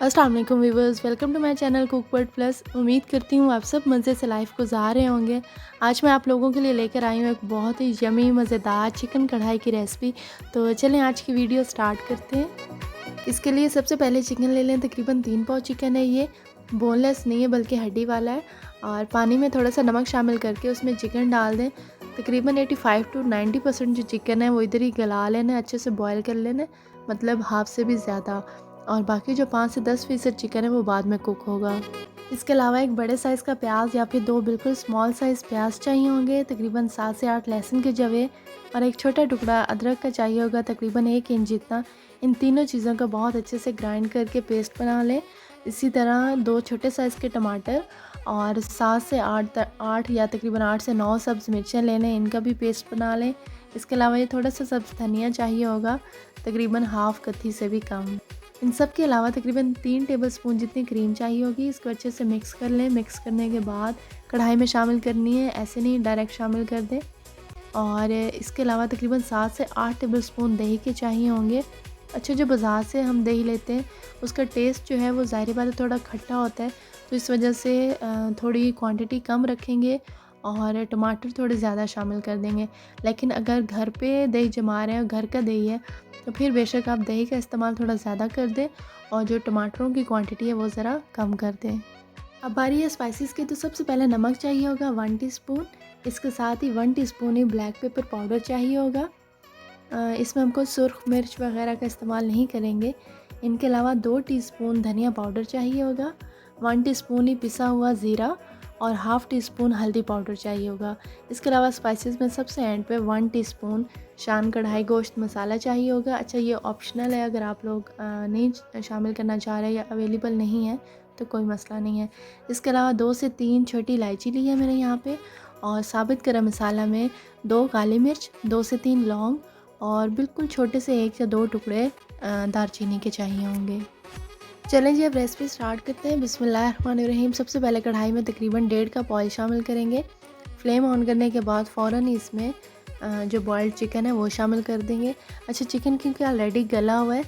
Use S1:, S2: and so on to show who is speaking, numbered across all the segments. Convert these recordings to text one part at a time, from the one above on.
S1: अस्सलाम वालेकुम viewers, welcome to my channel cook world plus. उम्मीद करती हूँ आप सब मज़े से लाइफ गुजार रहे होंगे। आज मैं आप लोगों के लिए लेकर आई हूँ एक बहुत ही यमी मज़ेदार चिकन कढ़ाई की रेसिपी। तो चलें आज की वीडियो स्टार्ट करते हैं। इसके लिए सबसे पहले चिकन ले लें। तकरीबन 3 पाव चिकन है ये, बोनलेस नहीं है बल्कि हड्डी वाला है। और पानी में थोड़ा सा नमक शामिल करके उसमें चिकन डाल दें। तकरीबन 85 टू 90% जो चिकन है वो इधर ही गला लेना, अच्छे से बॉयल कर लेना, मतलब हाफ से भी ज़्यादा। और बाकी जो 5 से 10% चिकन है वो बाद में कुक होगा। इसके अलावा एक बड़े साइज़ का प्याज या फिर 2 बिल्कुल स्मॉल साइज़ प्याज चाहिए होंगे, तकरीबन 7 से 8 लहसुन के जवे और एक छोटा टुकड़ा अदरक का चाहिए होगा, तकरीबन 1 इंच जितना। इन तीनों चीज़ों का बहुत अच्छे से ग्राइंड करके पेस्ट बना लें। इसी तरह 2 छोटे साइज़ के टमाटर और 7 से 8 या तकरीबन 8 से 9 सब्ज़ मिर्चें ले लें, इनका भी पेस्ट बना लें। इसके अलावा ये थोड़ा सा सब्ज़ धनिया चाहिए होगा, तकरीबन हाफ़ कत्थी से भी कम। इन सब के अलावा तकरीबन 3 टेबलस्पून जितनी क्रीम चाहिए होगी। इसको अच्छे से मिक्स कर लें। मिक्स करने के बाद कढ़ाई में शामिल करनी है, ऐसे नहीं डायरेक्ट शामिल कर दें। और इसके अलावा तकरीबन 7 से 8 टेबलस्पून दही के चाहिए होंगे। अच्छा, जो बाज़ार से हम दही लेते हैं उसका टेस्ट जो है वो ज़ाहिर बात है थोड़ा खट्टा होता है, तो इस वजह से थोड़ी क्वांटिटी कम रखेंगे और टमाटर थोड़े ज़्यादा शामिल कर देंगे। लेकिन अगर घर पे दही जमा रहे हैं और घर का दही है तो फिर बेशक आप दही का इस्तेमाल थोड़ा ज़्यादा कर दें और जो टमाटरों की क्वांटिटी है वो ज़रा कम कर दें। अब बारी है स्पाइसेस की, तो सबसे पहले नमक चाहिए होगा 1 टीस्पून। इसके साथ ही 1 टीस्पून ही ब्लैक पेपर पाउडर चाहिए होगा। इसमें हमको सुर्ख मिर्च वगैरह का इस्तेमाल नहीं करेंगे। इनके अलावा 2 टीस्पून धनिया पाउडर चाहिए होगा, 1 टीस्पून ही पिसा हुआ ज़ीरा और हाफ़ टी स्पून हल्दी पाउडर चाहिए होगा। इसके अलावा स्पाइसेस में सबसे एंड पे 1 टीस्पून शान कढ़ाई गोश्त मसाला चाहिए होगा। अच्छा, ये ऑप्शनल है, अगर आप लोग नहीं शामिल करना चाह रहे या अवेलेबल नहीं है तो कोई मसला नहीं है। इसके अलावा 2 से 3 छोटी इलायची ली है मैंने यहाँ पे, और साबित गरम मसाला में 2 काली मिर्च, 2 से 3 लौंग और बिल्कुल छोटे से 1 या 2 टुकड़े दालचीनी के चाहिए होंगे। चलें जी, अब रेसिपी स्टार्ट करते हैं। बिस्मिल्लाहिर्रहमानिर्रहीम। सबसे पहले कढ़ाई में तकरीबन 1.5 कप ऑयल शामिल करेंगे। फ्लेम ऑन करने के बाद फ़ौरन ही इसमें जो बॉइल्ड चिकन है वो शामिल कर देंगे। अच्छा, चिकन क्योंकि ऑलरेडी गला हुआ है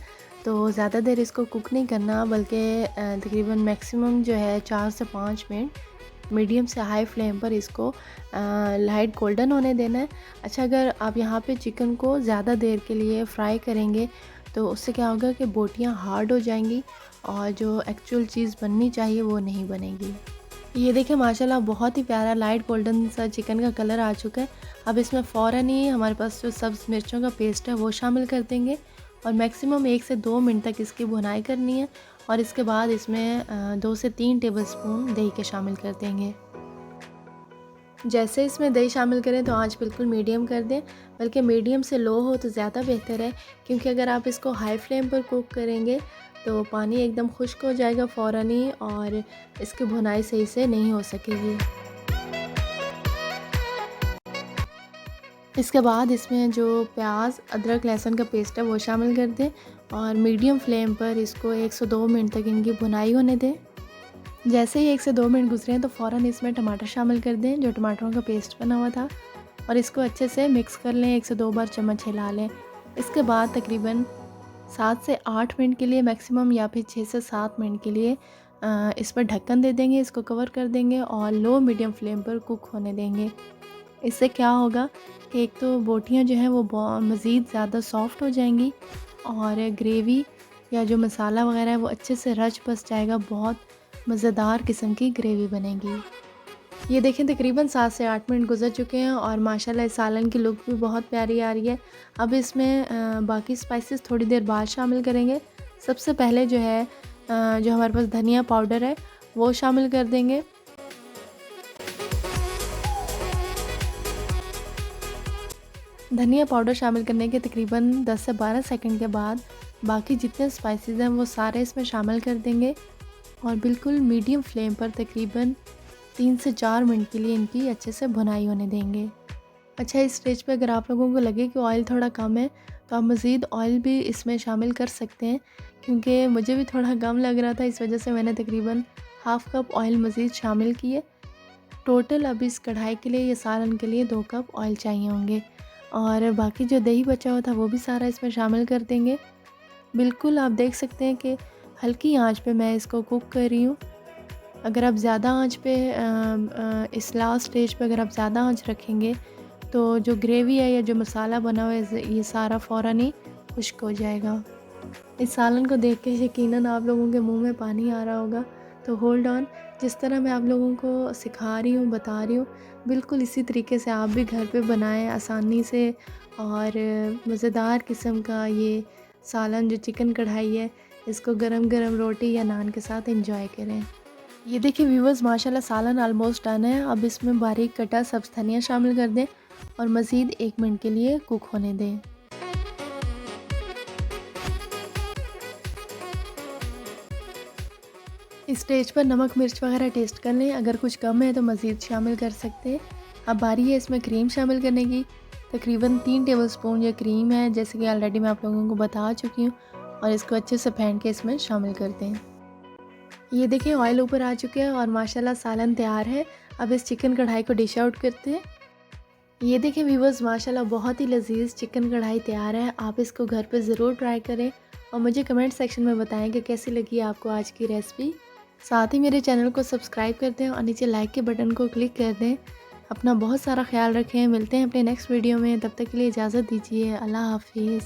S1: तो ज़्यादा देर इसको कुक नहीं करना, बल्कि तकरीबन मैक्सिमम जो है 4 से 5 मिनट मीडियम से हाई फ्लेम पर इसको लाइट गोल्डन होने देना है। अच्छा, अगर आप यहाँ पे चिकन को ज़्यादा देर के लिए फ्राई करेंगे तो उससे क्या होगा कि बोटियाँ हार्ड हो जाएंगी और जो एक्चुअल चीज़ बननी चाहिए वो नहीं बनेगी। ये देखें, माशाल्लाह बहुत ही प्यारा लाइट गोल्डन सा चिकन का कलर आ चुका है। अब इसमें फ़ौरन ही हमारे पास जो सब्ज़ मिर्चों का पेस्ट है वो शामिल कर देंगे और मैक्सिमम 1 से 2 मिनट तक इसकी भुनाई करनी है। और इसके बाद इसमें 2 से 3 टेबलस्पून दही के शामिल कर देंगे। जैसे इसमें दही शामिल करें तो आंच बिल्कुल मीडियम कर दें, बल्कि मीडियम से लो हो तो ज़्यादा बेहतर है, क्योंकि अगर आप इसको हाई फ्लेम पर कुक करेंगे तो पानी एकदम खुश्क हो जाएगा फ़ौरन ही और इसकी भुनाई सही से नहीं हो सकेगी। इसके बाद इसमें जो प्याज अदरक लहसुन का पेस्ट है वो शामिल कर दें और मीडियम फ्लेम पर इसको 1 से 2 मिनट तक इनकी भुनाई होने दें। जैसे ही 1 से 2 मिनट गुजरे हैं तो फ़ौरन इसमें टमाटर शामिल कर दें, जो टमाटरों का पेस्ट बना हुआ था, और इसको अच्छे से मिक्स कर लें। 1 से 2 बार चम्मच हिला लें। इसके बाद तकरीबन 7 से 8 मिनट के लिए मैक्सिमम, या फिर 6 से 7 मिनट के लिए इस पर ढक्कन दे देंगे, इसको कवर कर देंगे और लो मीडियम फ्लेम पर कुक होने देंगे। इससे क्या होगा कि एक तो बोटियाँ जो हैं वो मज़ीद ज़्यादा सॉफ़्ट हो जाएंगी और ग्रेवी या जो मसाला वगैरह है वो अच्छे से रच बस जाएगा। बहुत मज़ेदार किस्म की ग्रेवी बनेगी। ये देखें, तकरीबन 7 से 8 मिनट गुजर चुके हैं और माशाल्लाह इस सालन की लुक भी बहुत प्यारी आ रही है। अब इसमें बाकी स्पाइसेस थोड़ी देर बाद शामिल करेंगे। सबसे पहले जो है जो हमारे पास धनिया पाउडर है वो शामिल कर देंगे। धनिया पाउडर शामिल करने के तकरीबन 10 से 12 सेकंड के बाद बाकी जितने स्पाइसेस हैं वो सारे इसमें शामिल कर देंगे और बिल्कुल मीडियम फ्लेम पर तकरीबन 3 से 4 मिनट के लिए इनकी अच्छे से भुनाई होने देंगे। अच्छा, इस स्टेज पे अगर आप लोगों को लगे कि ऑयल थोड़ा कम है तो आप मज़ीद ऑयल भी इसमें शामिल कर सकते हैं, क्योंकि मुझे भी थोड़ा कम लग रहा था, इस वजह से मैंने तकरीबन हाफ़ कप ऑयल मज़ीद शामिल किए। टोटल अब इस कढ़ाई के लिए या सालन के लिए 2 कप ऑयल चाहिए होंगे और बाकी जो दही बचा हुआ था वो भी सारा इसमें शामिल कर देंगे। बिल्कुल आप देख सकते हैं कि हल्की आंच पे मैं इसको कुक कर रही हूँ। अगर आप ज़्यादा आंच पे इस लास्ट स्टेज पे अगर आप ज़्यादा आंच रखेंगे तो जो ग्रेवी है या जो मसाला बना हुआ है ये सारा फ़ौरन ही खुश्क हो जाएगा। इस सालन को देख के यकीनन आप लोगों के मुंह में पानी आ रहा होगा। तो होल्ड ऑन, जिस तरह मैं आप लोगों को सिखा रही हूँ, बता रही हूँ, बिल्कुल इसी तरीके से आप भी घर पे बनाएं आसानी से। और मज़ेदार किस्म का ये सालन जो चिकन कढ़ाई है, इसको गरम गरम रोटी या नान के साथ एंजॉय करें। ये देखिए व्यूवर्स, माशाल्लाह सालन ऑलमोस्ट डन है। अब इसमें बारीक कटा सब्ज़ धनिया शामिल कर दें और मज़ीद 1 मिनट के लिए कुक होने दें। इस स्टेज पर नमक मिर्च वगैरह टेस्ट कर लें, अगर कुछ कम है तो मज़ीद शामिल कर सकते हैं। अब बारी है इसमें क्रीम शामिल करने की। तकरीबन 3 टेबलस्पून ये क्रीम है, जैसे कि ऑलरेडी मैं आप लोगों को बता चुकी हूँ। और इसको अच्छे से फेंट के इसमें शामिल करते हैं। ये देखिए ऑयल ऊपर आ चुके हैं और माशाल्लाह सालन तैयार है। अब इस चिकन कढ़ाई को डिश आउट करते हैं। ये देखिए व्यूवर्स, माशाल्लाह बहुत ही लजीज चिकन कढ़ाई तैयार है। आप इसको घर पे ज़रूर ट्राई करें और मुझे कमेंट सेक्शन में बताएं कि कैसी लगी आपको आज की रेसिपी। साथ ही मेरे चैनल को सब्सक्राइब कर दें और नीचे लाइक के बटन को क्लिक कर दें। अपना बहुत सारा ख्याल रखें। मिलते हैं अपने नेक्स्ट वीडियो में, तब तक के लिए इजाज़त दीजिए। अल्लाह हाफिज़।